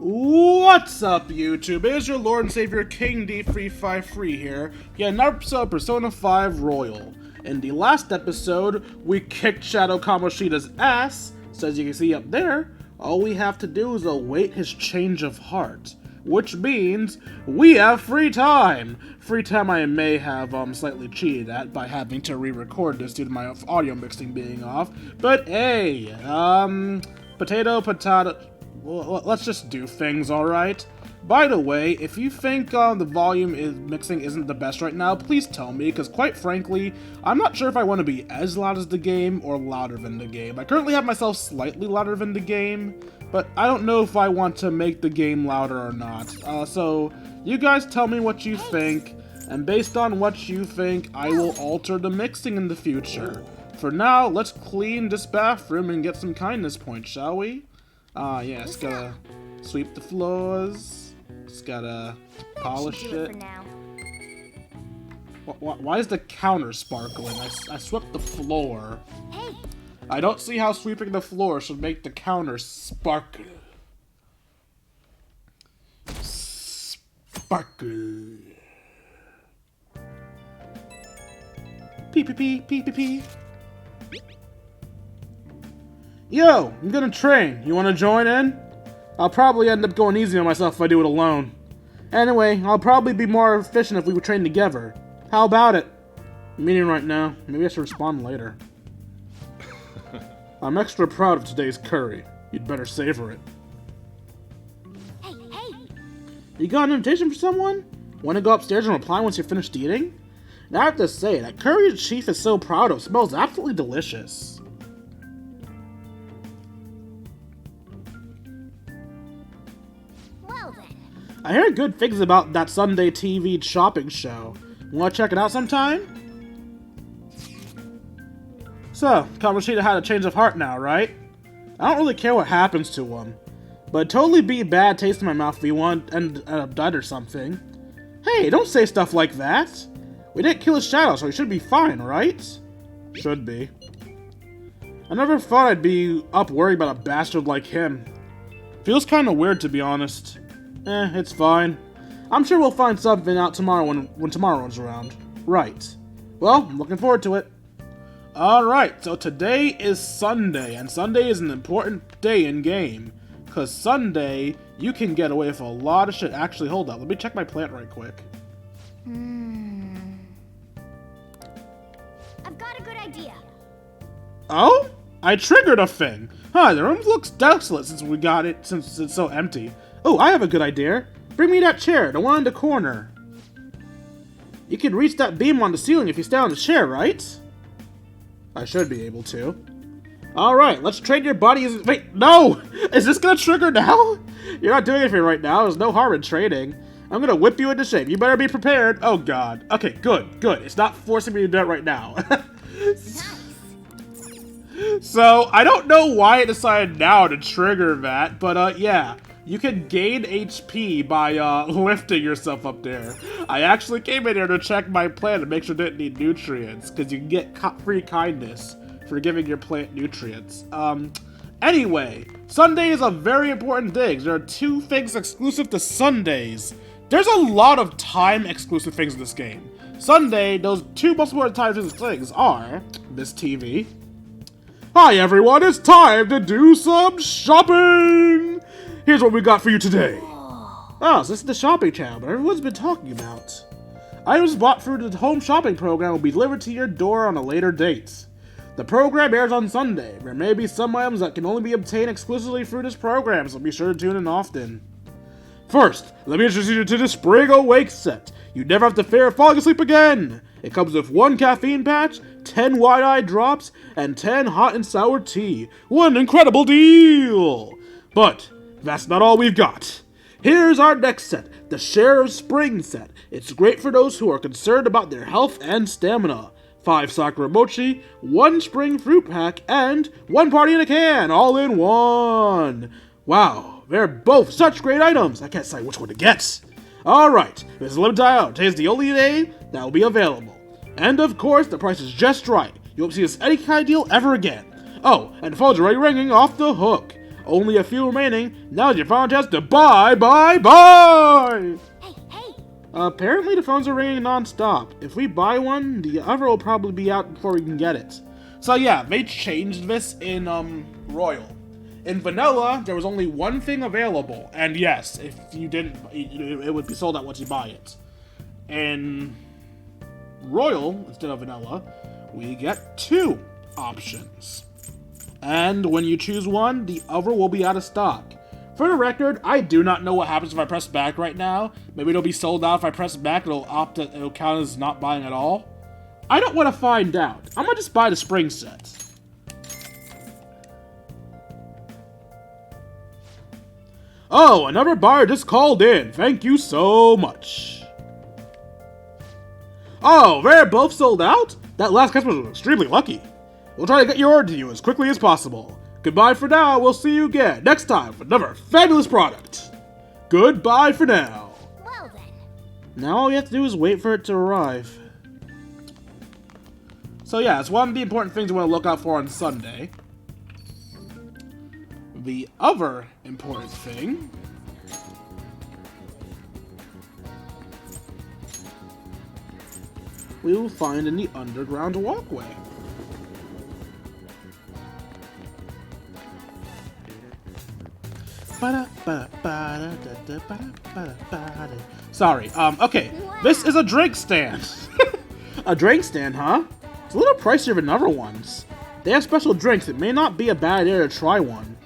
What's up, YouTube? It is your Lord and Savior King D353 here. Yeah, another episode of Persona 5 Royal. In the last episode, we kicked Shadow Kamoshida's ass, so as you can see up there, all we have to do is await his change of heart. Which means, we have free time! Free time I may have slightly cheated at by having to re-record this due to my audio mixing being off. But hey, potato. Well, let's just do things, alright? By the way, if you think the mixing isn't the best right now, please tell me, because quite frankly, I'm not sure if I want to be as loud as the game or louder than the game. I currently have myself slightly louder than the game, but I don't know if I want to make the game louder or not. So, you guys tell me what you think, and based on what you think, I will alter the mixing in the future. For now, let's clean this bathroom and get some kindness points, shall we? Yeah, just gotta sweep the floors, just gotta polish it. Why is the counter sparkling? I swept the floor. Hey. I don't see how sweeping the floor should make the counter sparkle. Sparkle. Pee. Yo, I'm gonna train. You wanna join in? I'll probably end up going easy on myself if I do it alone. Anyway, I'll probably be more efficient if we would train together. How about it? I'm eating right now. Maybe I should respond later. I'm extra proud of today's curry. You'd better savor it. Hey! You got an invitation for someone? Wanna go upstairs and reply once you're finished eating? Now I have to say, that curry the chief is so proud of smells absolutely delicious. I heard good things about that Sunday TV shopping show. Wanna check it out sometime? So, Kamoshida had a change of heart now, right? I don't really care what happens to him, but it'd totally be a bad taste in my mouth if he wanted to end up dead or something. Hey, don't say stuff like that! We didn't kill his shadow, so he should be fine, right? Should be. I never thought I'd be up worried about a bastard like him. Feels kinda weird, to be honest. It's fine. I'm sure we'll find something out tomorrow when tomorrow comes around. Right. Well, I'm looking forward to it. Alright, so today is Sunday, and Sunday is an important day in game. Cause Sunday, you can get away with a lot of shit. Actually, hold up, let me check my plant right quick. I've got a good idea. Oh? I triggered a thing. Huh, the room looks desolate since it's so empty. Oh, I have a good idea. Bring me that chair, the one in the corner. You can reach that beam on the ceiling if you stay on the chair, right? I should be able to. Alright, let's train your body as- Wait, no! Is this gonna trigger now? You're not doing anything right now, there's no harm in training. I'm gonna whip you into shape, you better be prepared. Oh god. Okay, good. It's not forcing me to do it right now. So, I don't know why it decided now to trigger that, but yeah. You can gain HP by lifting yourself up there. I actually came in here to check my plant and make sure it didn't need nutrients, because you can get free kindness for giving your plant nutrients. Anyway, Sunday is a very important thing. There are two things exclusive to Sundays. There's a lot of time exclusive things in this game. Sunday, those two most important time things are this TV. Hi everyone, it's time to do some shopping! Here's what we got for you today. Oh, so this is the shopping channel that everyone's been talking about. Items bought through the home shopping program will be delivered to your door on a later date. The program airs on Sunday. There may be some items that can only be obtained exclusively through this program, so be sure to tune in often. First, let me introduce you to the Spring Awake set. You never have to fear of falling asleep again. It comes with 1 caffeine patch, 10 wide-eye drops, and 10 hot and sour tea. What an incredible deal! But that's not all we've got. Here's our next set, the Share of Spring set. It's great for those who are concerned about their health and stamina. 5 Sakura Mochi, 1 Spring Fruit Pack, and 1 Party in a Can, all in one. Wow, they're both such great items. I can't decide which one to get. Alright, this is limited out. Today's the only day that will be available. And of course, the price is just right. You won't see this any kind of deal ever again. Oh, and the phone's already ringing off the hook. Only a few remaining. Now's your final chance to buy. Hey, hey! Apparently the phones are ringing non-stop. If we buy one, the other will probably be out before we can get it. So yeah, they changed this in Royal. In Vanilla, there was only one thing available, and yes, if you didn't, it would be sold out once you buy it. In Royal, instead of Vanilla, we get 2 options. And when you choose one, the other will be out of stock. For the record, I do not know what happens if I press back right now. Maybe it'll be sold out if I press back, it'll count as not buying at all. I don't want to find out. I'm gonna just buy the spring set. Oh, another buyer just called in. Thank you so much. Oh, they're both sold out? That last customer was extremely lucky. We'll try to get your order to you as quickly as possible. Goodbye for now. We'll see you again next time for another fabulous product. Goodbye for now. Well then. Now all we have to do is wait for it to arrive. So yeah, it's one of the important things you want to look out for on Sunday. The other important thing we will find in the underground walkway. Sorry, okay, this is a drink stand. A drink stand, huh? It's a little pricier than other ones. They have special drinks, it may not be a bad idea to try one.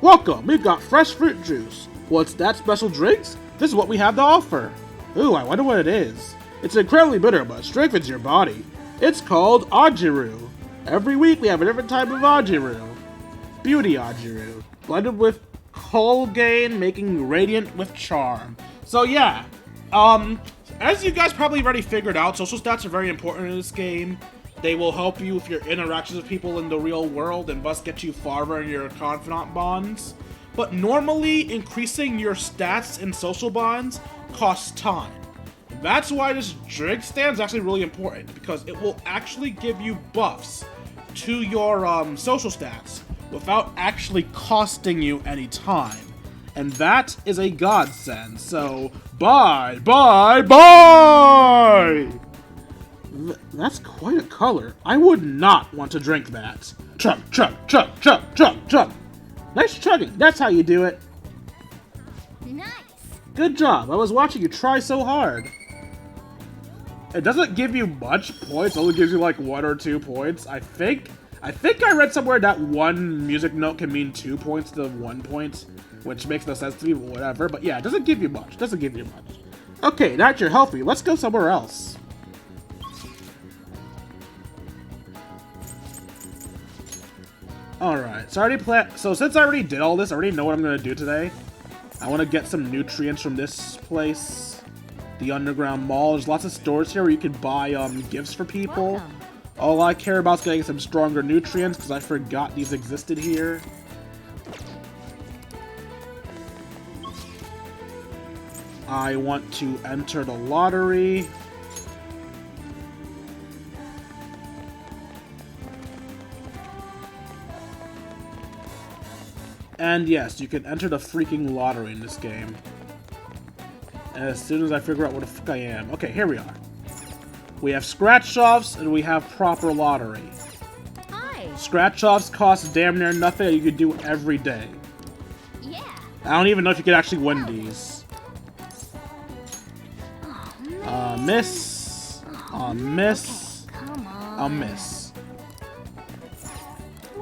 Welcome, we've got fresh fruit juice. What's that, special drinks? This is what we have to offer. Ooh, I wonder what it is. It's incredibly bitter, but strengthens your body. It's called Ajiru. Every week we have a different type of Ajiru. Beauty Ajiru, blended with Colgane, making radiant with charm. So yeah, as you guys probably already figured out, social stats are very important in this game. They will help you with your interactions with people in the real world and thus get you farther in your confidant bonds. But normally, increasing your stats in social bonds costs time. That's why this drink stand is actually really important, because it will actually give you buffs to your social stats without actually costing you any time. And that is a godsend, so buy! That's quite a color. I would not want to drink that. Chug, chug, chug, chug, chug, chug. Nice chugging, that's how you do it. Nice. Good job, I was watching you try so hard. It doesn't give you much points, it only gives you like 1 or 2 points. I think I read somewhere that one music note can mean 2 points to 1 point, which makes no sense to me, but whatever. But yeah, it doesn't give you much, Okay, now that you're healthy, let's go somewhere else. Alright, so since I already did all this, I already know what I'm gonna do today. I want to get some nutrients from this place. The underground mall. There's lots of stores here where you can buy gifts for people. Welcome. All I care about is getting some stronger nutrients, because I forgot these existed here. I want to enter the lottery. And yes, you can enter the freaking lottery in this game. As soon as I figure out what the fuck I am. Okay, here we are. We have scratch-offs and we have proper lottery. Hi. Scratch-offs cost damn near nothing and you can do every day. Yeah. I don't even know if you can actually win these. Miss. Miss. Come on. Miss.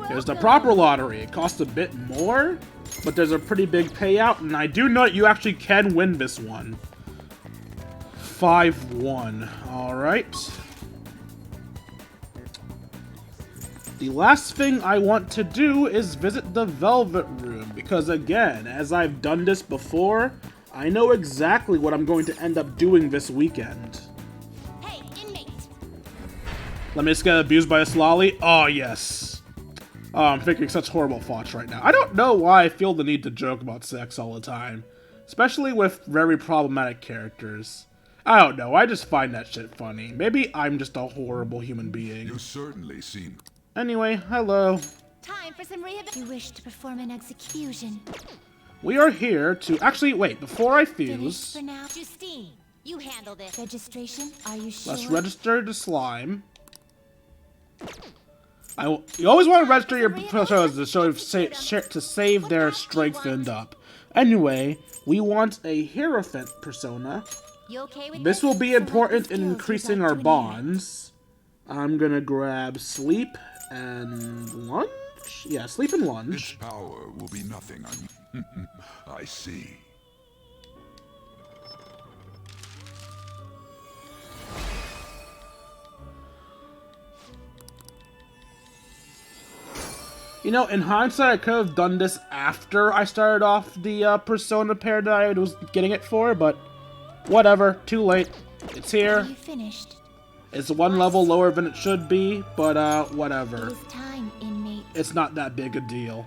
Here's the proper lottery. It costs a bit more, but there's a pretty big payout, and I do know that you actually can win this one. 5-1. Alright. The last thing I want to do is visit the Velvet Room, because again, as I've done this before, I know exactly what I'm going to end up doing this weekend. Hey, inmate. Let me just get abused by a slolly? Oh, yes. Oh, I'm thinking such horrible thoughts right now. I don't know why I feel the need to joke about sex all the time. Especially with very problematic characters. I don't know, I just find that shit funny. Maybe I'm just a horrible human being. You certainly seem... Anyway, hello. Time for some rehabilitation. You wish to perform an execution. We are here to... Actually, wait. Before I Finished fuse, for now. Justine, you handle this. Registration? Are you sure? let's register the slime. You always want to register your personas to save their strengthened up. Anyway, we want a Hierophant persona. You okay with This will be Select the important in skills you'd increasing like our to bonds. I'm gonna grab sleep and lunge? Yeah, sleep and Its lunge. power will be nothing on I see. You know, in hindsight, I could have done this after I started off the persona pair that I was getting it for, but whatever, too late. It's Are here. you finished? It's one level lower than it should be, but It whatever. is time, inmate. It's not that big a deal.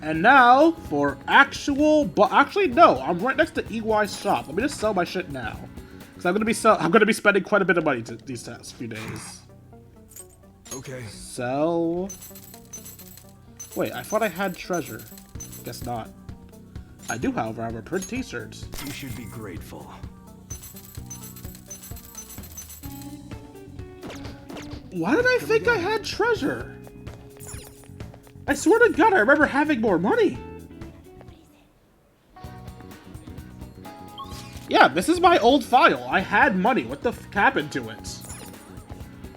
And now, for actual, but actually no, I'm right next to EY's shop. Let me just sell my shit now. Because I'm gonna be spending quite a bit of money these past few days. Okay. Sell. Wait, I thought I had treasure. Guess not. I do, however, have a print t-shirts. You should be grateful. Why did I think I had treasure? I swear to God, I remember having more money. Yeah, this is my old file. I had money. What the f happened to it?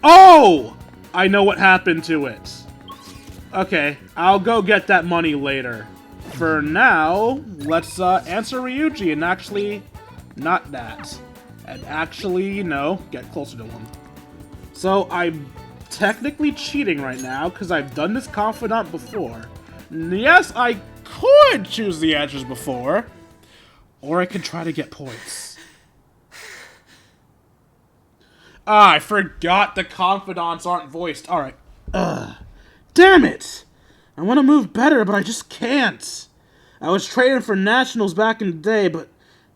Oh! I know what happened to it. Okay, I'll go get that money later. For now, let's answer Ryujji and actually... Not that. And actually, you know, get closer to him. So, I'm technically cheating right now, because I've done this confidant before. Yes, I could choose the answers before. Or I could try to get points. Ah, I forgot the confidants aren't voiced. Alright. Ugh. Damn it! I want to move better, but I just can't. I was training for nationals back in the day, but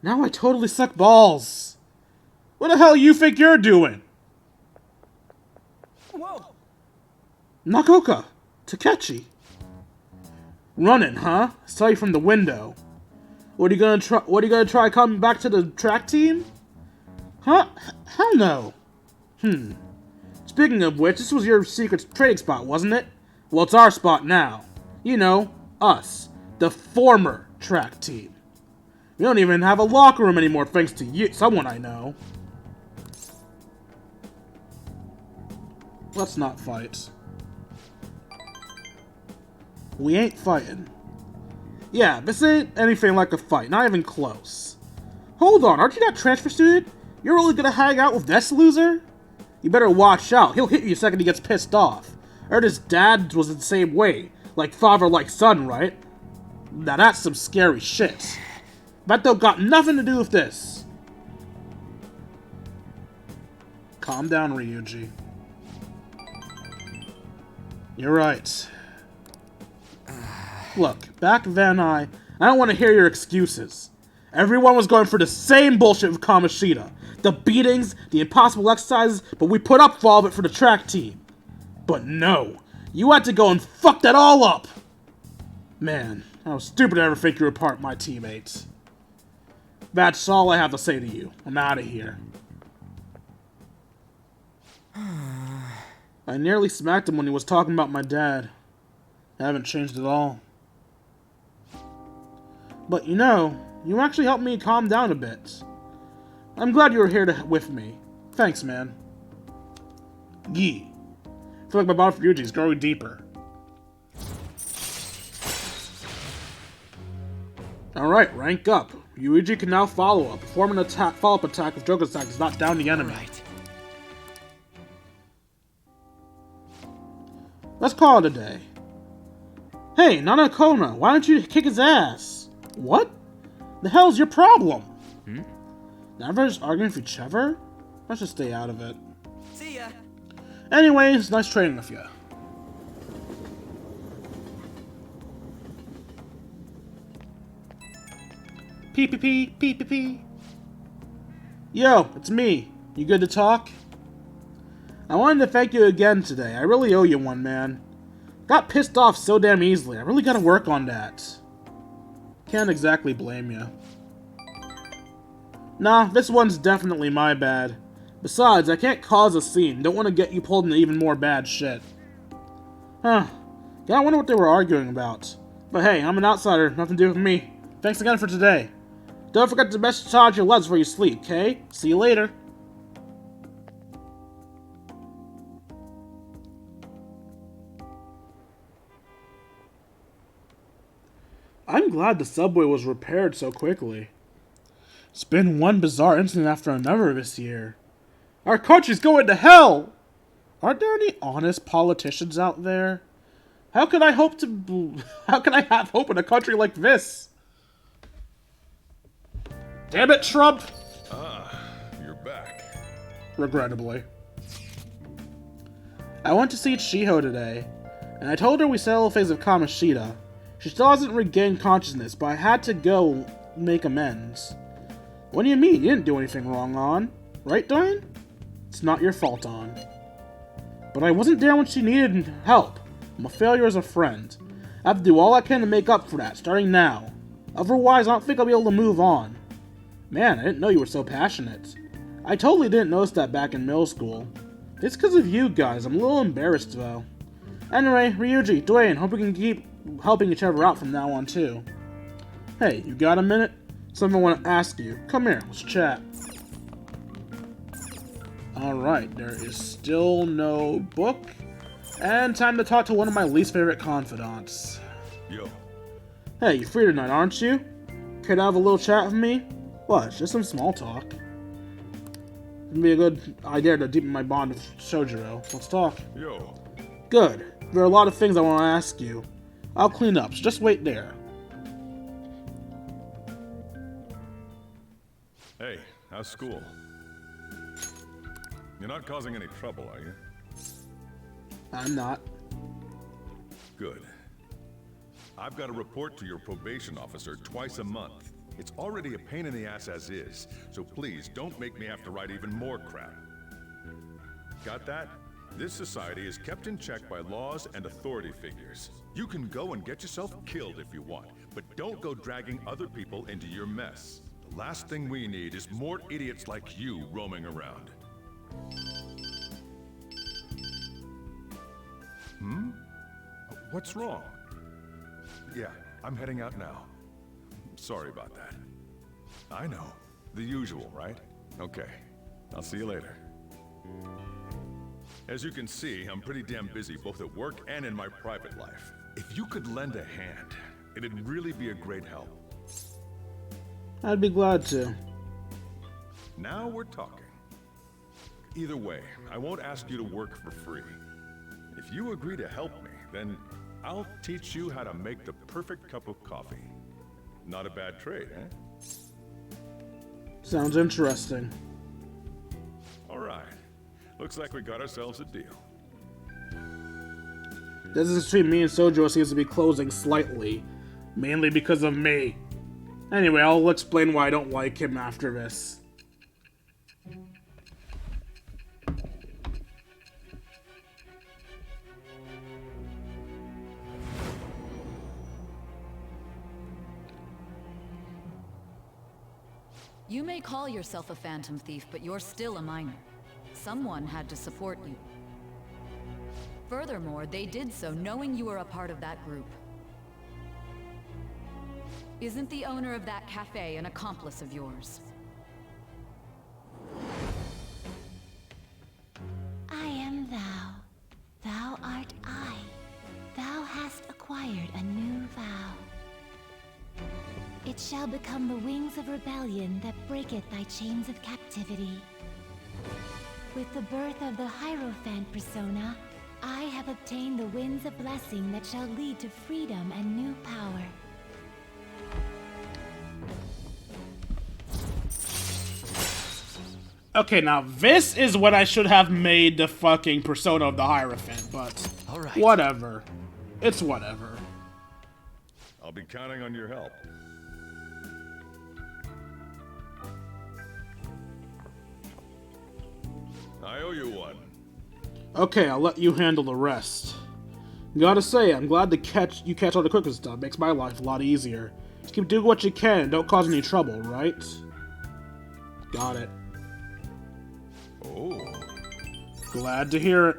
now I totally suck balls. What the hell you think you're doing? Whoa! Nagoka, Takechi. Running, huh? Saw you from the window. What are you gonna try coming back to the track team? Huh? Hell no. Speaking of which, this was your secret trading spot, wasn't it? Well, it's our spot now. You know, us. The former track team. We don't even have a locker room anymore thanks to you, someone I know. Let's not fight. We ain't fighting. Yeah, this ain't anything like a fight, not even close. Hold on, aren't you that transfer student? You're really gonna hang out with this loser? You better watch out, he'll hit you the second he gets pissed off. I heard his dad was the same way, like father like son, right? Now that's some scary shit. Beto got nothing to do with this. Calm down, Ryujji. You're right. Look, back then I don't want to hear your excuses. Everyone was going for the same bullshit with Kamoshida. The beatings, the impossible exercises, but we put up for all of it for the track team. But no, you had to go and fuck that all up! Man, I was stupid to ever think you were part of my teammates. That's all I have to say to you. I'm out of here. I nearly smacked him when he was talking about my dad. I haven't changed at all. But you know, you actually helped me calm down a bit. I'm glad you were here with me. Thanks, man. Gee. I feel like my bond for Ryujji is growing deeper. Alright, rank up. Ryujji can now follow up. Perform an follow-up attack with Joker's attack does not down the enemy. Right. Let's call it a day. Hey, Nanakona, why don't you kick his ass? What? The hell's your problem? Now everyone's arguing for each other? Let's just stay out of it. See ya. Anyways, nice training with you. P. Yo, it's me. You good to talk? I wanted to thank you again today. I really owe you one, man. Got pissed off so damn easily. I really gotta work on that. Can't exactly blame you. Nah, this one's definitely my bad. Besides, I can't cause a scene. Don't want to get you pulled into even more bad shit. Huh. Yeah, I wonder what they were arguing about. But hey, I'm an outsider. Nothing to do with me. Thanks again for today. Don't forget to massage your legs before you sleep, okay? See you later. I'm glad the subway was repaired so quickly. It's been one bizarre incident after another this year. Our country's going to hell! Aren't there any honest politicians out there? How can I have hope in a country like this? Damn it, Trump! Ah, you're back. Regrettably. I went to see Shiho today, and I told her we settled things with Kamoshida. She still hasn't regained consciousness, but I had to go make amends. What do you mean? You didn't do anything wrong, On. Right, Diane? It's not your fault, On. But I wasn't there when she needed help. I'm a failure as a friend. I have to do all I can to make up for that, starting now. Otherwise, I don't think I'll be able to move on. Man, I didn't know you were so passionate. I totally didn't notice that back in middle school. It's because of you guys. I'm a little embarrassed, though. Anyway, Ryujji, Dwayne, hope we can keep helping each other out from now on, too. Hey, you got a minute? Something I want to ask you. Come here, let's chat. Alright, there is still no book. And time to talk to one of my least favorite confidants. Yo. Hey, you free tonight, aren't you? Care to have a little chat with me? What, just some small talk. It'd be a good idea to deepen my bond with Sojiro. Let's talk. Yo. Good. There are a lot of things I want to ask you. I'll clean up, so just wait there. Hey, how's school? You're not causing any trouble, are you? I'm not. Good. I've got to report to your probation officer twice a month. It's already a pain in the ass as is, so please don't make me have to write even more crap. Got that? This society is kept in check by laws and authority figures. You can go and get yourself killed if you want, but don't go dragging other people into your mess. The last thing we need is more idiots like you roaming around. What's wrong? Yeah, I'm heading out now. Sorry about that. I know. The usual, right? Okay. I'll see you later. As you can see, I'm pretty damn busy both at work and in my private life. If you could lend a hand, it'd really be a great help. I'd be glad to. Now we're talking. Either way, I won't ask you to work for free. If you agree to help me, then I'll teach you how to make the perfect cup of coffee. Not a bad trade, eh? Sounds interesting. All right. Looks like we got ourselves a deal. Distance between me and Sojiro seems to be closing slightly. Mainly because of me. Anyway, I'll explain why I don't like him after this. You may call yourself a phantom thief, but you're still a minor. Someone had to support you. Furthermore, they did so knowing you were a part of that group. Isn't the owner of that cafe an accomplice of yours? I am thou. Thou art I. Thou hast acquired a new vow. It shall become the wings of rebellion that breaketh thy chains of captivity. With the birth of the Hierophant persona, I have obtained the winds of blessing that shall lead to freedom and new power. Okay, now this is what I should have made the fucking persona of the Hierophant, but All right. whatever. It's whatever. I'll be counting on your help. I owe you one. Okay, I'll let you handle the rest. Gotta say, I'm glad you catch all the quickest stuff. Makes my life a lot easier. Just keep doing what you can and don't cause any trouble, right? Got it. Oh. Glad to hear it.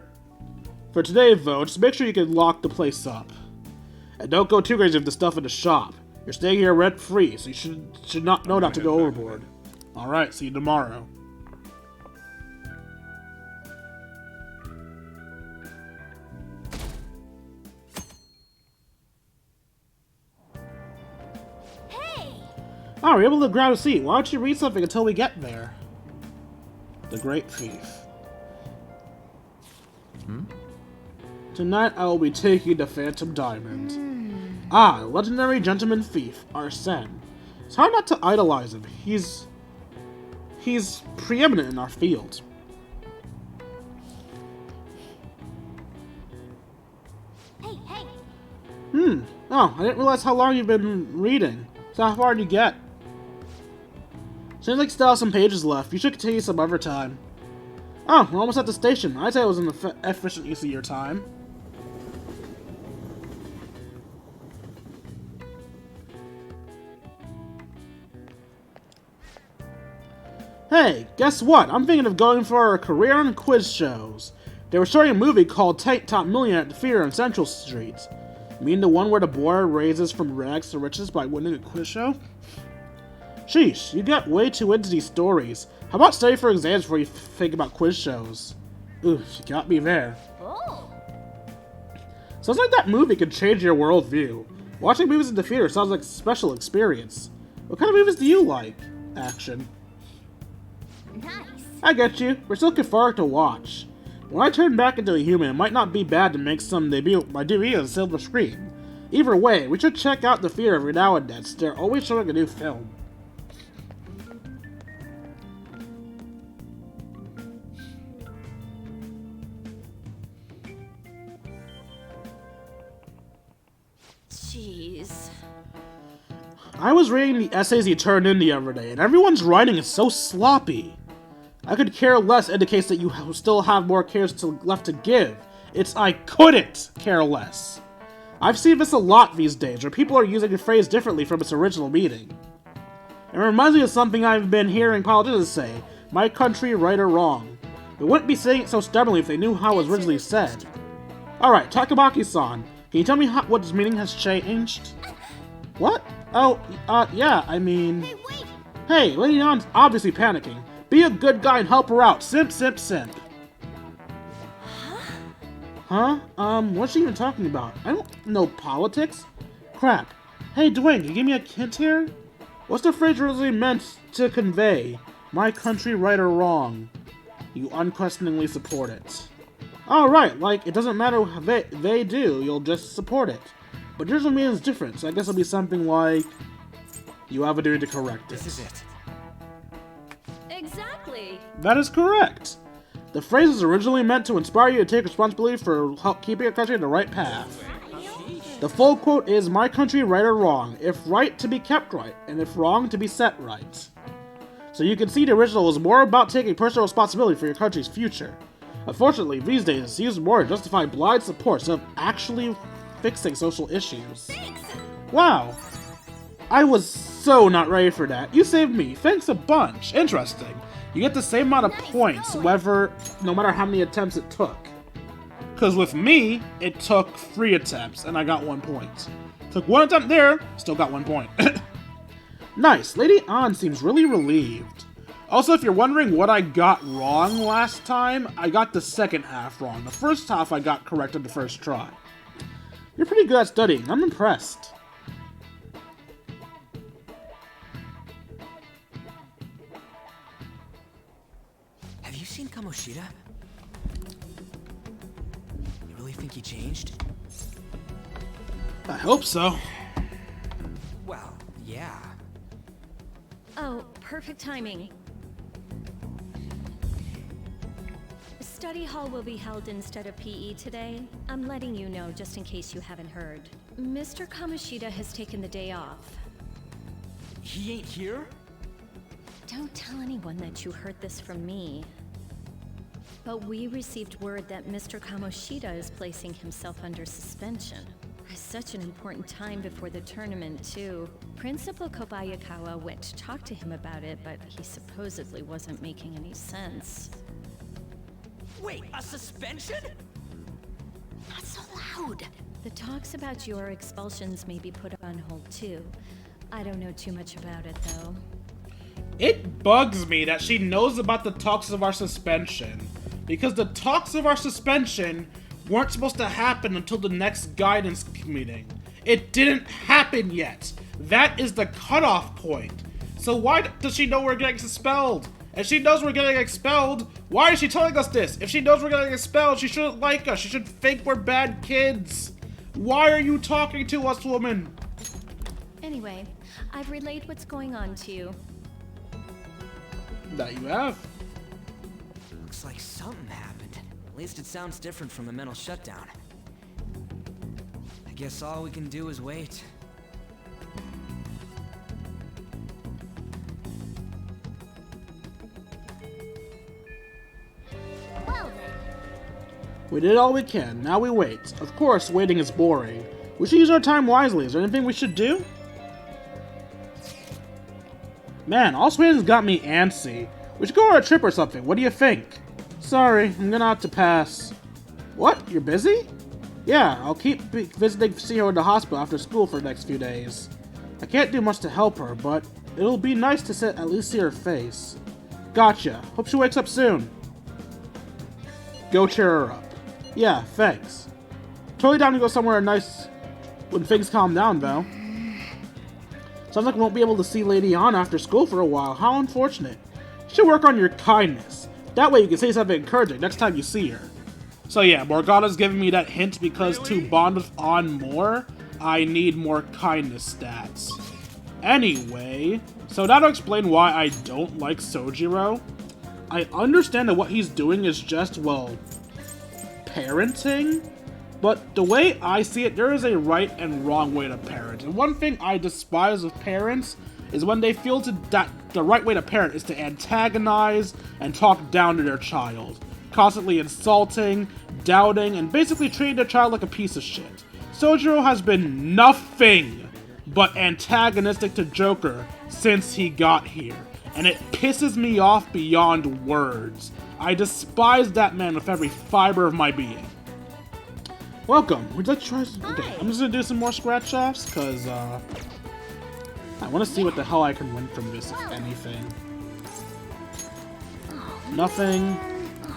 For today, though, just make sure you can lock the place up. And don't go too crazy with the stuff in the shop. You're staying here rent-free, so you should not know not to go overboard. Alright, see you tomorrow. Hey! Oh, we're able to grab a seat. Why don't you read something until we get there? The Great Thief. Tonight I will be taking the Phantom Diamond. Ah, legendary gentleman thief, Arsene. It's hard not to idolize him. He's preeminent in our field. Hey, hey! Oh, I didn't realize how long you've been reading. So how far did you get? Seems like you still have some pages left. You should continue some other time. Oh, we're almost at the station. I'd say it was an efficient use of your time. Hey, guess what? I'm thinking of going for a career in quiz shows. They were showing a movie called Tank Top Millionaire at the theater on Central Street. You mean the one where the boy raises from rags to riches by winning a quiz show? Sheesh, you get way too into these stories. How about study for exams before you think about quiz shows? Ooh, you got me there. Oh! Sounds like that movie could change your worldview. Watching movies in the theater sounds like a special experience. What kind of movies do you like? Action. Nice! I get you. We're still cathartic to watch. When I turn back into a human, it might not be bad to make my debut on the silver screen. Either way, we should check out the theater every now and then, since they're always showing a new film. Jeez. I was reading the essays you turned in the other day, and everyone's writing is so sloppy. I could care less indicates that you still have more cares left to give. It's I couldn't care less. I've seen this a lot these days, where people are using a phrase differently from its original meaning. It reminds me of something I've been hearing politicians say, my country right or wrong. They wouldn't be saying it so stubbornly if they knew how it was originally said. Alright, Takamaki-san, can you tell me what its meaning has changed? What? Oh, yeah, I mean... Hey, wait! Hey, Lady Nan's obviously panicking. Be a good guy and help her out. Simp, simp, simp. Huh? What's she even talking about? I don't know politics. Crap. Hey, Dwayne, can you give me a hint here? What's the phrase originally meant to convey? My country right or wrong? You unquestioningly support it. Alright, like, it doesn't matter what they do, you'll just support it. But original meaning is different, so I guess it'll be something like... You have a duty to correct it. This is it. Exactly! That is correct. The phrase is originally meant to inspire you to take responsibility for keeping your country on the right path. The full quote is, my country right or wrong, if right to be kept right, and if wrong to be set right. So you can see the original was more about taking personal responsibility for your country's future. Unfortunately, these days it's used more to justify blind support instead of actually fixing social issues. Wow. I was so not ready for that. You saved me. Thanks a bunch. Interesting. You get the same amount of points, no matter how many attempts it took. Because with me, it took 3 attempts, and I got 1 point. Took 1 attempt there, still got 1 point. Nice. Lady An seems really relieved. Also, if you're wondering what I got wrong last time, I got the second half wrong. The first half I got correct on the first try. You're pretty good at studying. I'm impressed. Have you seen Kamoshida? You really think he changed? I hope so. Well, yeah. Oh, perfect timing. Study hall will be held instead of PE today. I'm letting you know just in case you haven't heard. Mr. Kamoshida has taken the day off. He ain't here? Don't tell anyone that you heard this from me. But we received word that Mr. Kamoshida is placing himself under suspension. Such an important time before the tournament, too. Principal Kobayakawa went to talk to him about it, but he supposedly wasn't making any sense. Wait, a suspension? Not so loud! The talks about your expulsions may be put on hold, too. I don't know too much about it, though. It bugs me that she knows about the talks of our suspension, because the talks of our suspension weren't supposed to happen until the next guidance meeting. It didn't happen yet. That is the cutoff point. So why does she know we're getting expelled? If she knows we're getting expelled, why is she telling us this? If she knows we're getting expelled, she shouldn't like us. She should think we're bad kids. Why are you talking to us, woman? Anyway, I've relayed what's going on to you. That you have. Looks like something happened. At least it sounds different from the mental shutdown. I guess all we can do is wait. Well then. We did all we can. Now we wait. Of course, waiting is boring. We should use our time wisely. Is there anything we should do? Man, all Sweden's got me antsy. We should go on a trip or something. What do you think? Sorry, I'm gonna have to pass. What? You're busy? Yeah, I'll keep visiting Sojiro in the hospital after school for the next few days. I can't do much to help her, but it'll be nice to at least see her face. Gotcha. Hope she wakes up soon. Go cheer her up. Yeah, thanks. Totally down to go somewhere nice when things calm down, though. Sounds like we won't be able to see Lady Anna after school for a while. How unfortunate. You should work on your kindness. That way you can say something encouraging next time you see her. So yeah, Morgana's giving me that hint because to bond with An more, I need more kindness stats. Anyway, so now to explain why I don't like Sojiro. I understand that what he's doing is just, well, parenting, but the way I see it, there is a right and wrong way to parent. And one thing I despise of parents is when they feel that the right way to parent is to antagonize and talk down to their child, constantly insulting, doubting, and basically treating their child like a piece of shit. Sojiro has been nothing but antagonistic to Joker since he got here, and it pisses me off beyond words. I despise that man with every fiber of my being. Welcome. Would you like to try some? Okay, I'm just gonna do some more scratch offs because I want to see what the hell I can win from this, if anything. Nothing.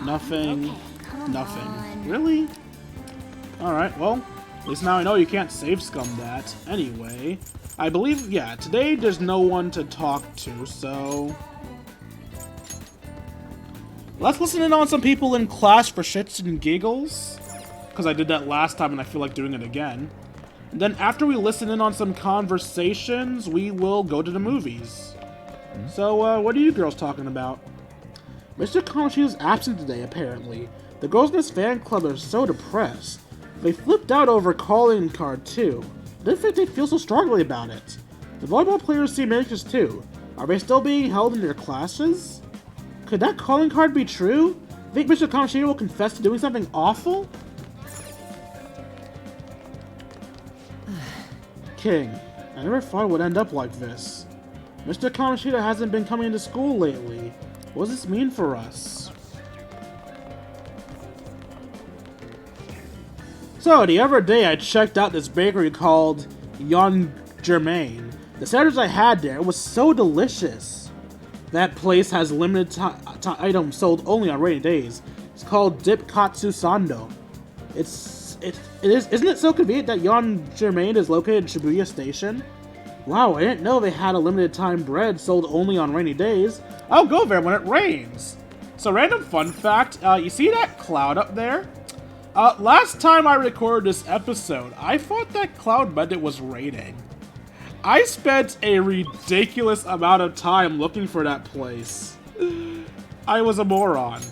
Nothing. Nothing. Really? Alright, well, at least now I know you can't save scum that. Anyway, I believe, yeah, today there's no one to talk to, so let's listen in on some people in class for shits and giggles. Because I did that last time and I feel like doing it again. And then after we listen in on some conversations, we will go to the movies. So, what are you girls talking about? Mr. Kamoshida's absent today, apparently. The girls in his fan club are so depressed. They flipped out over calling card, too. I didn't think they'd feel so strongly about it. The volleyball players seem anxious, too. Are they still being held in their classes? Could that calling card be true? Think Mr. Kamoshida will confess to doing something awful? King, I never thought it would end up like this. Mr. Kamoshida hasn't been coming to school lately. What does this mean for us? So, the other day I checked out this bakery called Yon Germain. The sandwich I had there was so delicious. That place has limited items sold only on rainy days. It's called Dip Katsu Sando. Isn't it so convenient that Yon Germain is located in Shibuya Station? Wow, I didn't know they had a limited time bread sold only on rainy days. I'll go there when it rains. So, random fun fact, you see that cloud up there? Last time I recorded this episode, I thought that cloud meant it was raining. I spent a ridiculous amount of time looking for that place. I was a moron.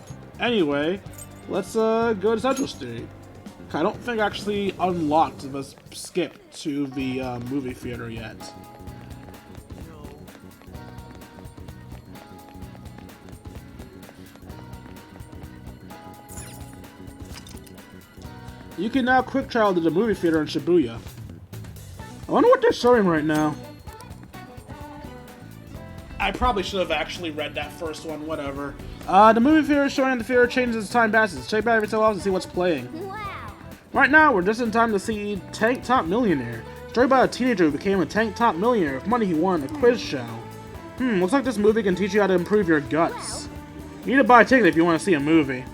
Anyway, let's go to Central Street. I don't think I actually unlocked the skip to the movie theater yet. You can now quick travel to the movie theater in Shibuya. I wonder what they're showing right now. I probably should have actually read that first one, whatever. The movie theater is showing, and the theater changes as time passes. Check back every so often to see what's playing. Wow. Right now, we're just in time to see Tank Top Millionaire. Story about a teenager who became a Tank Top Millionaire with money he won in a quiz show. Looks like this movie can teach you how to improve your guts. You need to buy a ticket if you want to see a movie.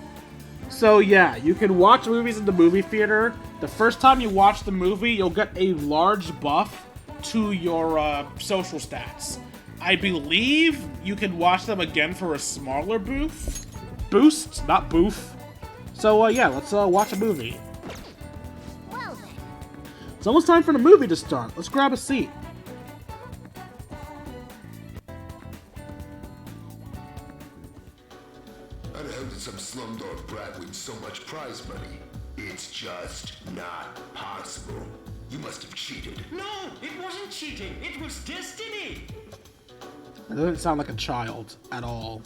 So yeah, you can watch movies in the movie theater. The first time you watch the movie, you'll get a large buff to your social stats. I believe you can watch them again for a smaller boost, not boof. So yeah, let's watch a movie. Well then. It's almost time for the movie to start. Let's grab a seat. How the hell did some slumdog brat win so much prize money? It's just not possible. You must have cheated. No, it wasn't cheating. It was destiny. It doesn't sound like a child at all.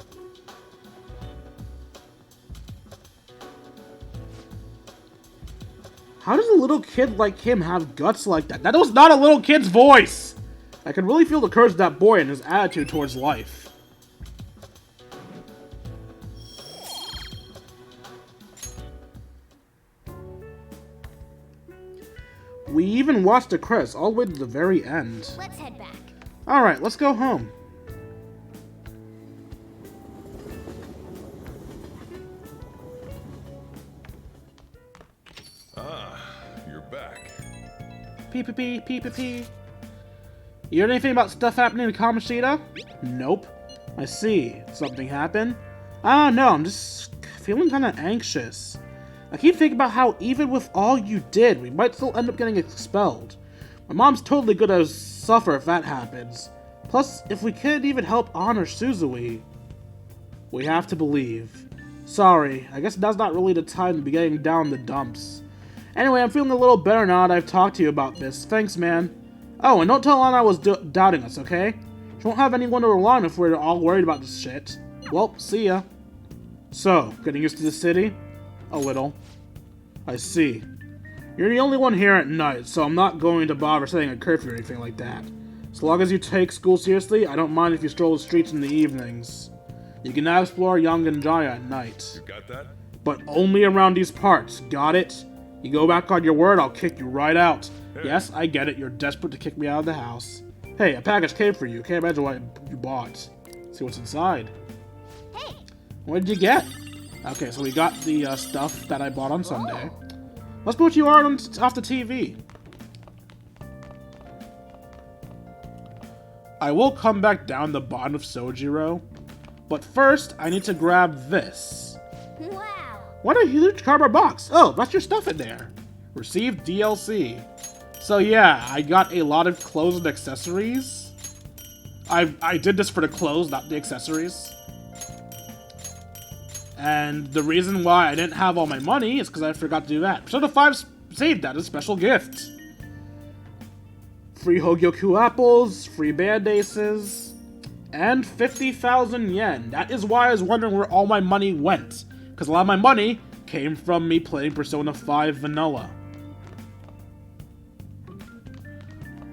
How does a little kid like him have guts like that? That was not a little kid's voice! I can really feel the courage of that boy and his attitude towards life. We even watched the credits all the way to the very end. Let's head back. Alright, let's go home. You're back. Pee. You heard anything about stuff happening to Kamoshida? Nope. I see. Something happened? I don't know, I'm just feeling kinda anxious. I keep thinking about how even with all you did, we might still end up getting expelled. My mom's totally gonna suffer if that happens. Plus, if we can't even help honor Suzui, we have to believe. Sorry, I guess now's not really the time to be getting down the dumps. Anyway, I'm feeling a little better now that I've talked to you about this. Thanks, man. Oh, and don't tell Anna I was doubting us, okay? She won't have anyone to rely on if we're all worried about this shit. Well, see ya. So, getting used to the city? A little. I see. You're the only one here at night, so I'm not going to bother setting a curfew or anything like that. As long as you take school seriously, I don't mind if you stroll the streets in the evenings. You can now explore Yanganjaya at night. You got that? But only around these parts, got it? You go back on your word, I'll kick you right out. Hey. Yes, I get it, you're desperate to kick me out of the house. Hey, a package came for you, can't imagine what you bought. See what's inside. Hey. What did you get? Okay, so we got the stuff that I bought on Sunday. Let's put you on off the TV. I will come back down the bottom of Sojiro, but first I need to grab this. Wow. What a huge cardboard box! Oh, that's your stuff in there. Received DLC. So yeah, I got a lot of clothes and accessories. I did this for the clothes, not the accessories. And the reason why I didn't have all my money is because I forgot to do that. Persona 5 saved that as a special gift. Free Hogyoku apples, free band aces, and 50,000 yen. That is why I was wondering where all my money went. Because a lot of my money came from me playing Persona 5 Vanilla.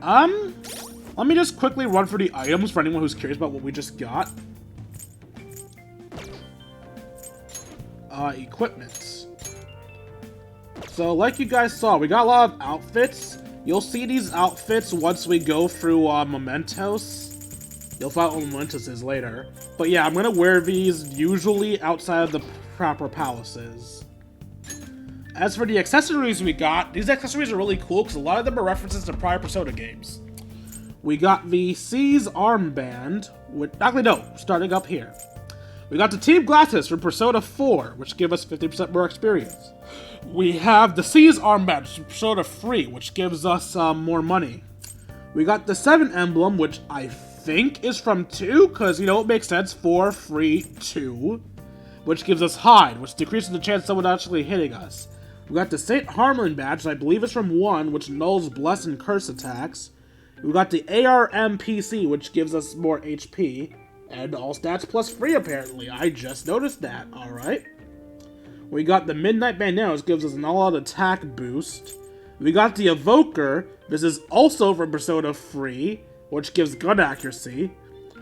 Let me just quickly run through the items for anyone who's curious about what we just got. Equipment. So, like you guys saw, we got a lot of outfits. You'll see these outfits once we go through, Mementos. You'll find out what Mementos is later. But yeah, I'm gonna wear these usually outside of the proper palaces. As for the accessories we got, these accessories are really cool because a lot of them are references to prior Persona games. We got the C's armband, actually no, starting up here. We got the Team Glasses from Persona 4, which give us 50% more experience. We have the C's armband from Persona 3, which gives us more money. We got the 7 emblem, which I think is from 2, because, you know, it makes sense, 4, 3, 2. Which gives us Hide, which decreases the chance of someone actually hitting us. We got the St. Harmon badge, I believe it's from 1, which nulls Bless and Curse attacks. We got the ARM PC, which gives us more HP. And all stats plus free, apparently. I just noticed that, alright. We got the Midnight Bandana, which gives us an all-out attack boost. We got the Evoker. This is also from Persona 3, which gives gun accuracy.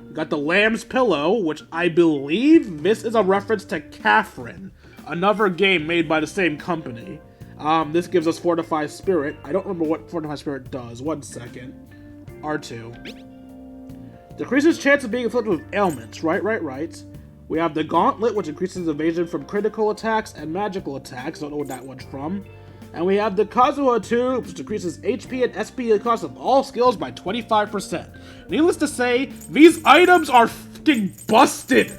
We got the Lamb's Pillow, which I believe this is a reference to Catherine, another game made by the same company. This gives us Fortified Spirit. I don't remember what Fortified Spirit does. 1 second. R2. Decreases chance of being afflicted with ailments. Right. We have the Gauntlet, which increases evasion from critical attacks and magical attacks. Don't know what that one's from. And we have the Kazuha Tube, which decreases HP and SP cost of all skills by 25%. Needless to say, these items are fucking busted!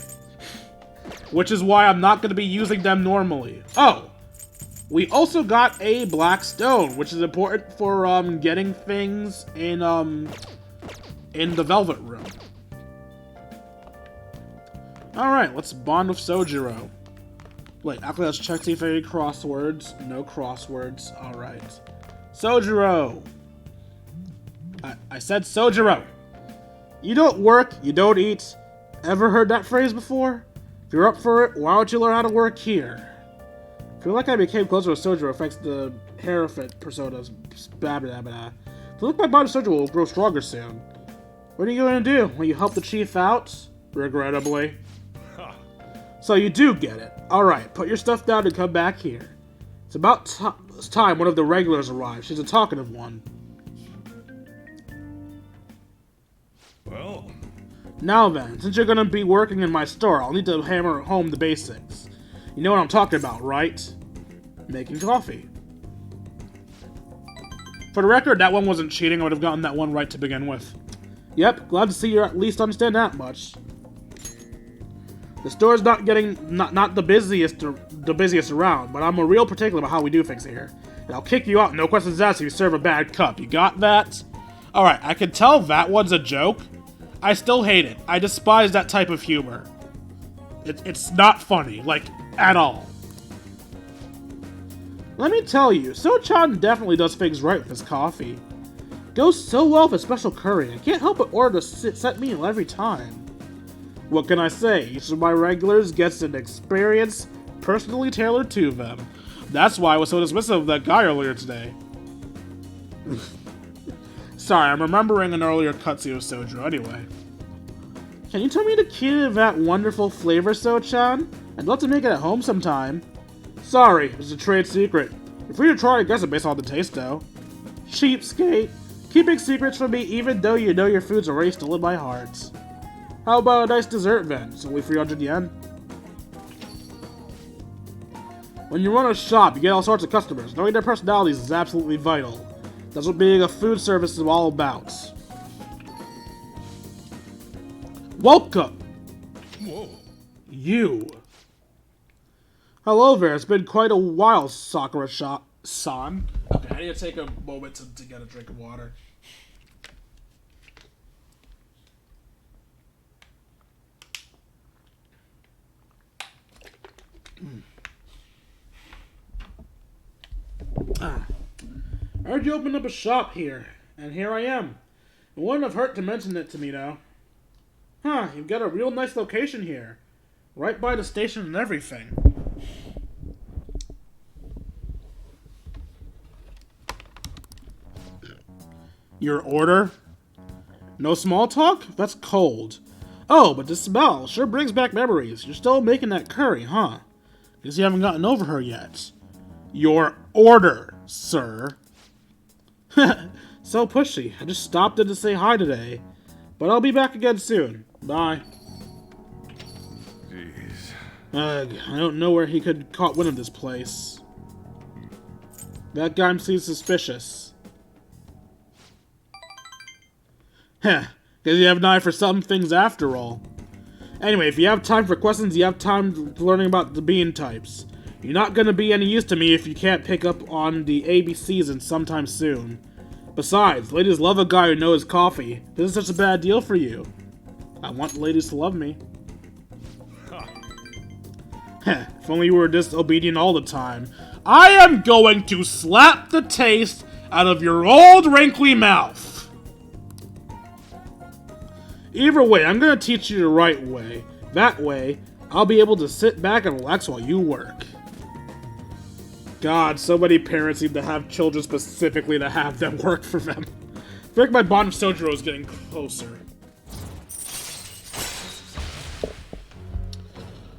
Which is why I'm not going to be using them normally. Oh! We also got a Black Stone, which is important for getting things in the Velvet Room. Alright, let's bond with Sojiro. Wait, actually let's check see if any crosswords. No crosswords. Alright. Sojiro! I said Sojiro! You don't work, you don't eat. Ever heard that phrase before? If you're up for it, why don't you learn how to work here? I feel like I became closer with Sojiro affects the Hierophant personas. Blah blah blah. I feel like my bond with Sojiro will grow stronger soon. What are you going to do? Will you help the chief out? Regrettably. So you do get it. Alright, put your stuff down and come back here. It's about time one of the regulars arrives. She's a talkative one. Well... Now then, since you're gonna be working in my store, I'll need to hammer home the basics. You know what I'm talking about, right? Making coffee. For the record, that one wasn't cheating. I would have gotten that one right to begin with. Yep, glad to see you at least understand that much. The store's not the busiest around, but I'm a real particular about how we do things here. And I'll kick you out, no questions asked, if you serve a bad cup. You got that? Alright, I can tell that one's a joke. I still hate it. I despise that type of humor. It's not funny, like, at all. Let me tell you, So-chan definitely does things right with his coffee. Goes so well with a special curry. I can't help but order a set meal every time. What can I say? Each of my regulars gets an experience personally tailored to them. That's why I was so dismissive of that guy earlier today. Sorry, I'm remembering an earlier cutscene of Sojiro anyway. Can you tell me the key to that wonderful flavor, So-chan? I'd love to make it at home sometime. Sorry, it's a trade secret. You're free to try and guess it based on the taste, though. Cheapskate. Keeping secrets from me even though you know your food's already still in my heart. How about a nice dessert then? It's only 300 yen. When you run a shop, you get all sorts of customers. Knowing their personalities is absolutely vital. That's what being a food service is all about. Welcome! Whoa. You. Hello there, it's been quite a while, Sakura-san. Okay, I need to take a moment to get a drink of water. I heard you opened up a shop here, and here I am. It wouldn't have hurt to mention it to me, though. Huh, you've got a real nice location here. Right by the station and everything. Your order? No small talk? That's cold. Oh, but the smell sure brings back memories. You're still making that curry, huh? Guess you haven't gotten over her yet. Your order, sir. So pushy. I just stopped in to say hi today. But I'll be back again soon. Bye. Jeez. I don't know where he could caught wind of this place. That guy seems suspicious. Heh, guess you have an eye for some things after all. Anyway, if you have time for questions, you have time learning about the bean types. You're not gonna be any use to me if you can't pick up on the ABCs in sometime soon. Besides, ladies love a guy who knows coffee. This is such a bad deal for you. I want ladies to love me. Heh, if only you were disobedient all the time. I am going to slap the taste out of your old wrinkly mouth. Either way, I'm gonna teach you the right way. That way, I'll be able to sit back and relax while you work. God, so many parents seem to have children specifically to have them work for them. I feel like my bond with Sojiro is getting closer.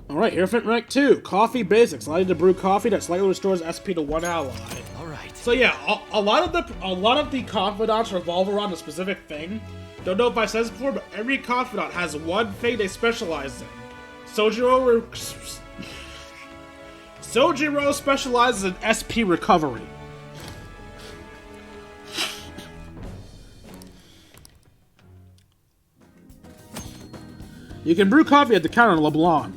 Alright, Hierophant rank 2. Coffee basics. Allow you to brew coffee that slightly restores SP to one ally. Alright. So yeah, a lot of the confidants revolve around a specific thing. Don't know if I said this before, but every confidant has one thing they specialize in. Sojiro specializes in SP recovery. You can brew coffee at the counter in LeBlanc.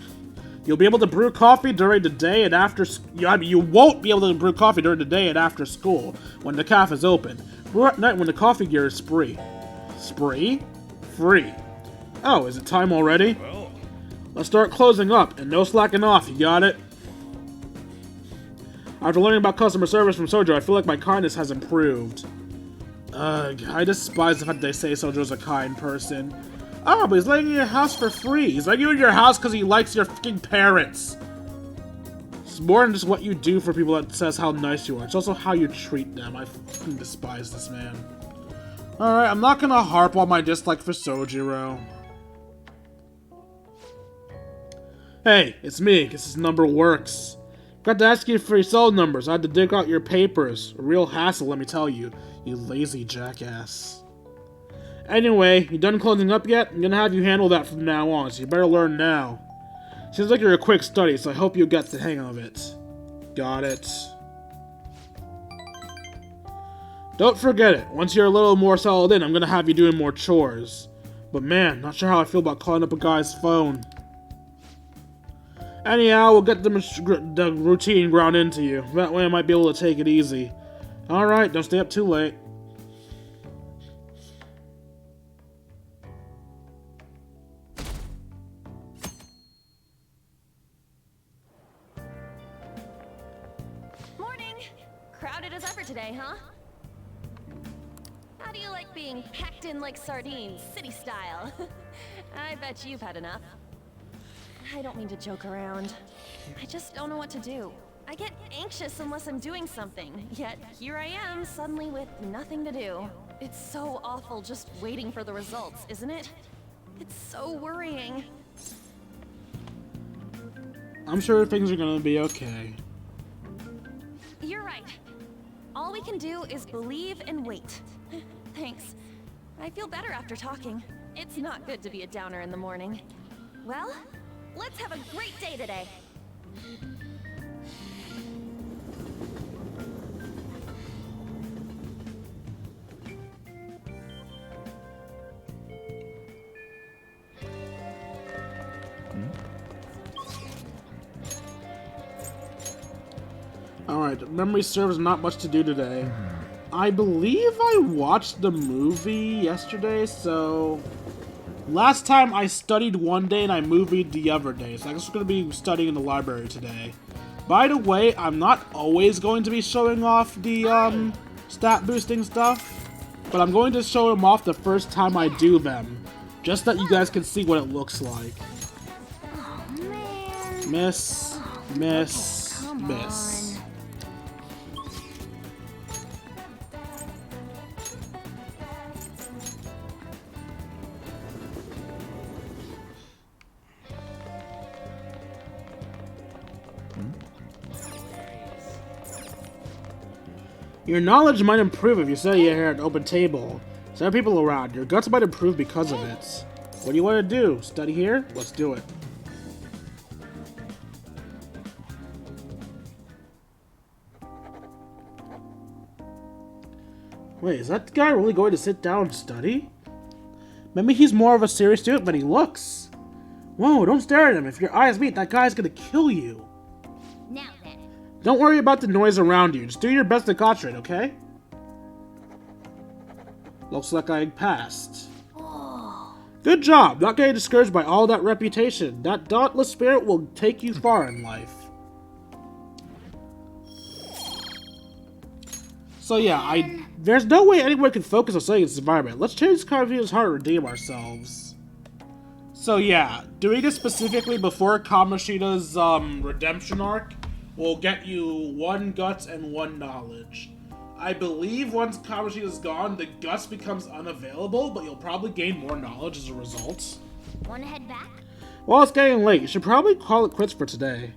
You'll be able to brew coffee during the day and after. You won't be able to brew coffee during the day and after school when the cafe is open. Brew at night when the coffee gear is free. Spree? Free. Oh, is it time already? Well, Let's start closing up, and no slacking off, you got it? After learning about customer service from Sojiro, I feel like my kindness has improved. Ugh, I despise the fact they say Sojiro's a kind person. Oh, but he's letting you in your house for free. He's letting you in your house because he likes your fucking parents. It's more than just what you do for people that says how nice you are. It's also how you treat them. I fucking despise this man. Alright, I'm not gonna harp on my dislike for Sojiro. Hey, it's me. Guess this number works. Got to ask you for your cell numbers. I had to dig out your papers. A real hassle, let me tell you. You lazy jackass. Anyway, you done closing up yet? I'm gonna have you handle that from now on, so you better learn now. Seems like you're a quick study, so I hope you get the hang of it. Got it. Don't forget it. Once you're a little more settled in, I'm gonna have you doing more chores. But man, not sure how I feel about calling up a guy's phone. Anyhow, we'll get the routine ground into you. That way I might be able to take it easy. Alright, don't stay up too late. Morning! Crowded as ever today, huh? How do you like being packed in like sardines, city style? I bet you've had enough. I don't mean to joke around. I just don't know what to do. I get anxious unless I'm doing something, yet here I am suddenly with nothing to do. It's so awful just waiting for the results, isn't it? It's so worrying. I'm sure things are gonna be okay. You're right. All we can do is believe and wait. Thanks. I feel better after talking. It's not good to be a downer in the morning. Well, let's have a great day today. Alright, memory serves, not much to do today. I believe I watched the movie yesterday, so... Last time I studied one day and I movied the other day, so I guess we're going to be studying in the library today. By the way, I'm not always going to be showing off the stat boosting stuff, but I'm going to show them off the first time I do them, just so that you guys can see what it looks like. Oh, man. Miss, miss, miss. Your knowledge might improve if you sit here at an open table. So there are people around. Your guts might improve because of it. What do you want to do? Study here? Let's do it. Wait, is that guy really going to sit down and study? Maybe he's more of a serious student than he looks. Whoa, don't stare at him. If your eyes meet, that guy's gonna kill you. Now then. Don't worry about the noise around you. Just do your best to concentrate, okay? Looks like I passed. Oh. Good job. Not getting discouraged by all that reputation. That dauntless spirit will take you far in life. So yeah, there's no way anyone can focus on studying this environment. Let's change Kamoshita's heart and redeem ourselves. So yeah, doing this specifically before Kamoshida's redemption arc will get you 1 guts and 1 knowledge. I believe once Kamoshida is gone, the guts becomes unavailable, but you'll probably gain more knowledge as a result. Wanna head back? Well, it's getting late. You should probably call it quits for today.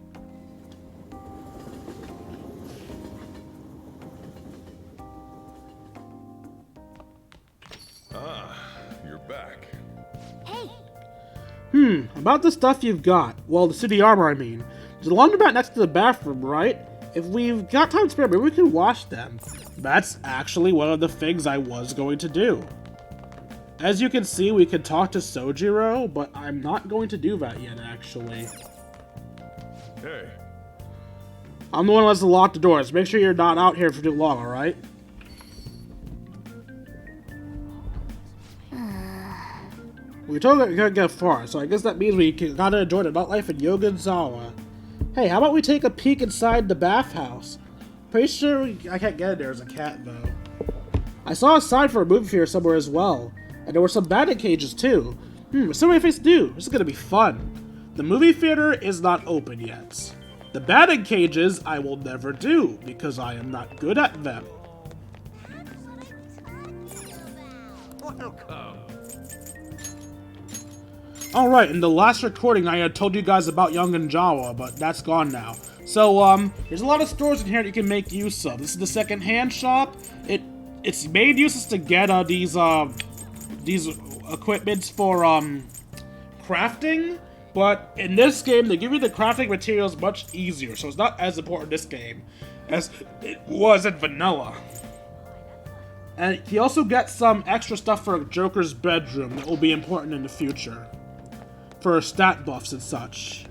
Ah, you're back. Hey, About the stuff you've got. Well, the city armor, I mean. There's a laundromat next to the bathroom, right? If we've got time to spare, maybe we can wash them. That's actually one of the things I was going to do. As you can see, we can talk to Sojiro, but I'm not going to do that yet, actually. Hey, I'm the one who has to lock the doors. Make sure you're not out here for too long, alright? We totally we can't get far, so I guess that means we gotta enjoy the nightlife in Yokozawa. Hey, how about we take a peek inside the bathhouse? Pretty sure I can't get in there as a cat, though. I saw a sign for a movie theater somewhere as well, and there were some batting cages too. So many things to do. This is gonna be fun. The movie theater is not open yet. The batting cages I will never do, because I am not good at them. welcome. Alright, in the last recording I had told you guys about Yokozawa, but that's gone now. So, there's a lot of stores in here that you can make use of. This is the second-hand shop. Its main use is to get, these equipments for, crafting. But in this game, they give you the crafting materials much easier, so it's not as important in this game as it was in vanilla. And you also get some extra stuff for Joker's bedroom that will be important in the future. For stat buffs and such.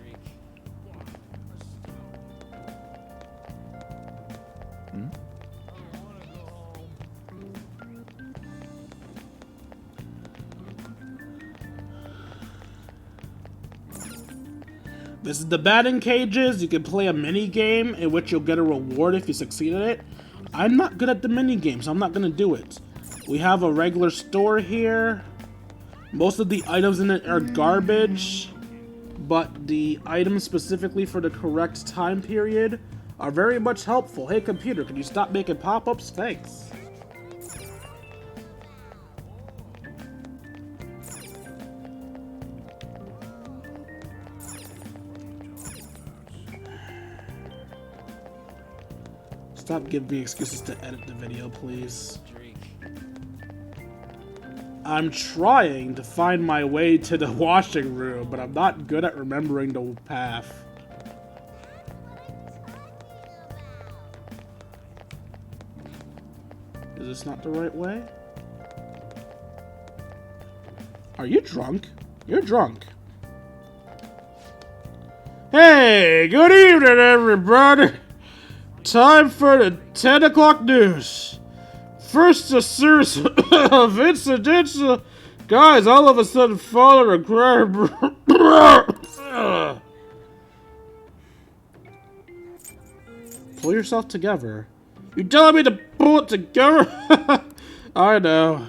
This is the batting cages. You can play a mini game in which you'll get a reward if you succeed at it. I'm not good at the mini games, so I'm not gonna do it. We have a regular store here. Most of the items in it are garbage, but the items specifically for the correct time period are very much helpful. Hey computer, can you stop making pop-ups? Thanks. Stop giving me excuses to edit the video, please. I'm trying to find my way to the washing room, but I'm not good at remembering the path. Is this not the right way? Are you drunk? You're drunk. Hey, good evening, everybody. Time for the 10 o'clock news. First, a series of incidents. Guys, all of a sudden falling a crime. Pull yourself together. You telling me to pull it together? I know.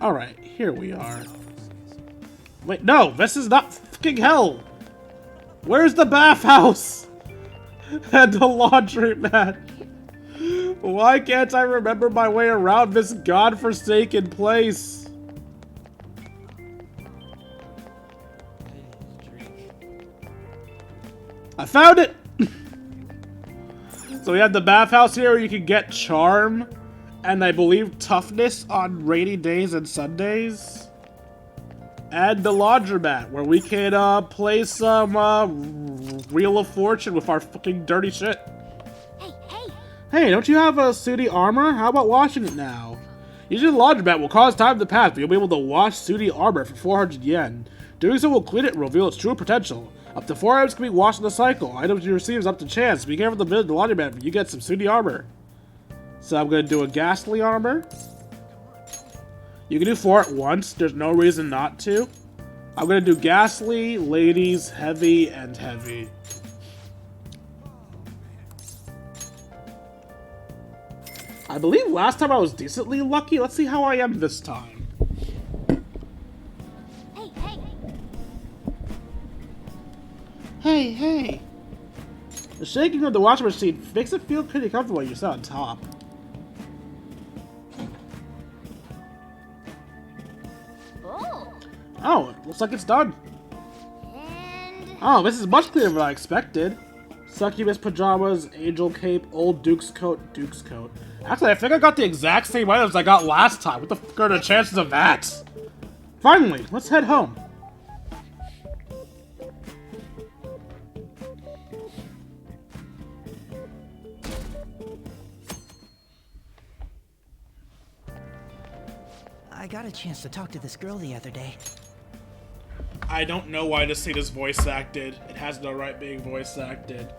Alright, here we are. Wait, no, this is not fucking hell! Where's the bathhouse? And the laundromat? Why can't I remember my way around this godforsaken place? I found it! So we have the bathhouse here where you can get charm, and I believe toughness on rainy days and Sundays. And the laundromat, where we can play some Wheel of Fortune with our fucking dirty shit. Hey, don't you have a sooty armor? How about washing it now? Using the laundromat will cause time to pass, but you'll be able to wash sooty armor for 400 yen. Doing so will clean it and reveal its true potential. Up to 4 items can be washed in the cycle. Items you receive is up to chance. Be careful to visit the laundromat when you get some sooty armor. So I'm gonna do a ghastly armor. You can do 4 at once. There's no reason not to. I'm gonna do ghastly, ladies, heavy, and heavy. I believe last time I was decently lucky. Let's see how I am this time. Hey, hey! Hey, hey! The shaking of the washing machine makes it feel pretty comfortable when you sit on top. Oh! Oh, it looks like it's done. And... Oh, this is much clearer than I expected. Succubus pajamas, angel cape, old Duke's coat, Duke's coat. Actually, I think I got the exact same items I got last time. What the fuck are the chances of that? Finally, let's head home. I got a chance to talk to this girl the other day. I don't know why this scene is voice acted. It has no right being voice acted.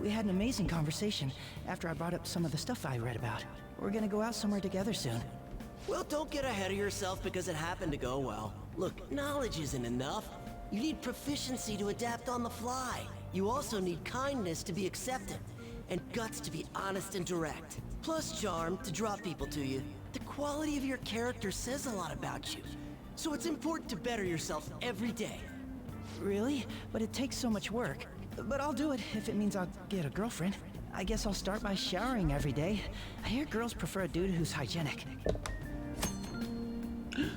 We had an amazing conversation after I brought up some of the stuff I read about. We're gonna go out somewhere together soon. Well, don't get ahead of yourself because it happened to go well. Look, knowledge isn't enough. You need proficiency to adapt on the fly. You also need kindness to be accepted, and guts to be honest and direct. Plus charm to draw people to you. The quality of your character says a lot about you. So it's important to better yourself every day. Really? But it takes so much work. But I'll do it if it means I'll get a girlfriend. I guess I'll start by showering every day. I hear girls prefer a dude who's hygienic.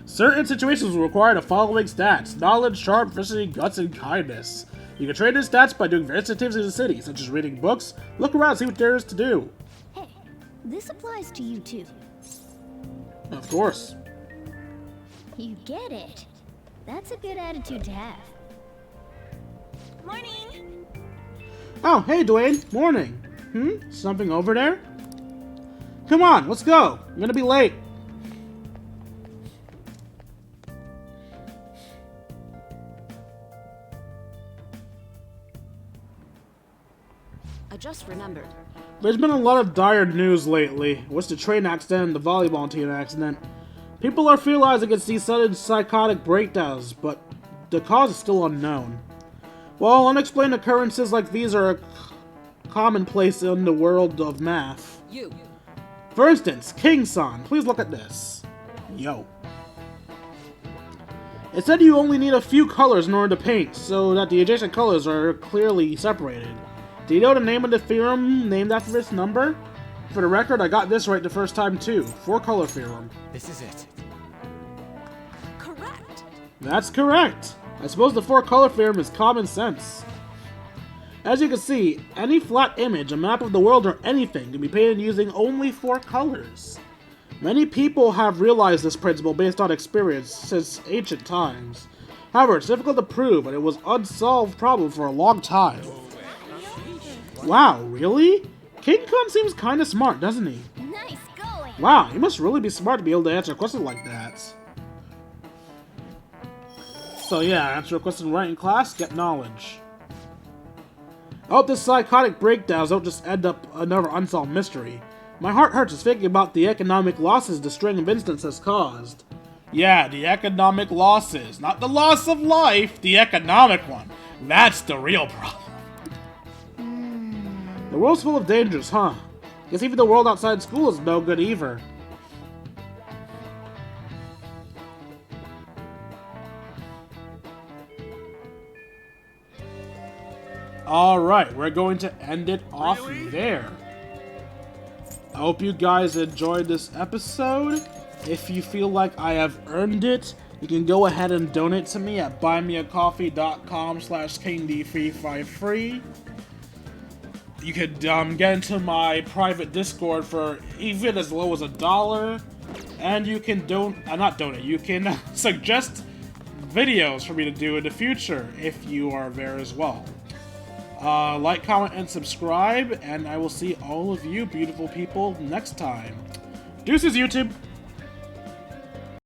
Certain situations will require the following stats: knowledge, charm, proficiency, guts, and kindness. You can train these stats by doing various activities in the city, such as reading books, look around, see what there is to do. Hey, this applies to you too. Of course. You get it. That's a good attitude to have. Morning! Oh, hey Dwayne. Morning. Something over there? Come on, let's go. I'm gonna be late. I just remembered. There's been a lot of dire news lately. What's the train accident and the volleyball team accident? People are realizing it's these sudden psychotic breakdowns, but the cause is still unknown. Well, unexplained occurrences like these are commonplace in the world of math. You. For instance, King-san, please look at this. Yo. It said you only need a few colors in order to paint, so that the adjacent colors are clearly separated. Do you know the name of the theorem named after this number? For the record, I got this right the first time too. 4-color theorem. This is it. Correct! That's correct. I suppose the 4-color theorem is common sense. As you can see, any flat image, a map of the world, or anything can be painted using only 4 colors. Many people have realized this principle based on experience since ancient times. However, it's difficult to prove, and it was an unsolved problem for a long time. Wow, really? King Kong seems kinda smart, doesn't he? Nice going! Wow, he must really be smart to be able to answer a question like that. So yeah, answer a question right in class, get knowledge. I hope this psychotic breakdowns don't just end up another unsolved mystery. My heart hurts just thinking about the economic losses the string of incidents has caused. Yeah, the economic losses. Not the loss of life, the economic one. That's the real problem. The world's full of dangers, huh? Guess even the world outside school is no good either. Alright, we're going to end it off there. I hope you guys enjoyed this episode. If you feel like I have earned it, you can go ahead and donate to me at buymeacoffee.com/KingD353. You could get into my private Discord for even as low as $1, and you can you can suggest videos for me to do in the future if you are there as well. Like, comment, and subscribe, and I will see all of you beautiful people next time. Deuces, YouTube!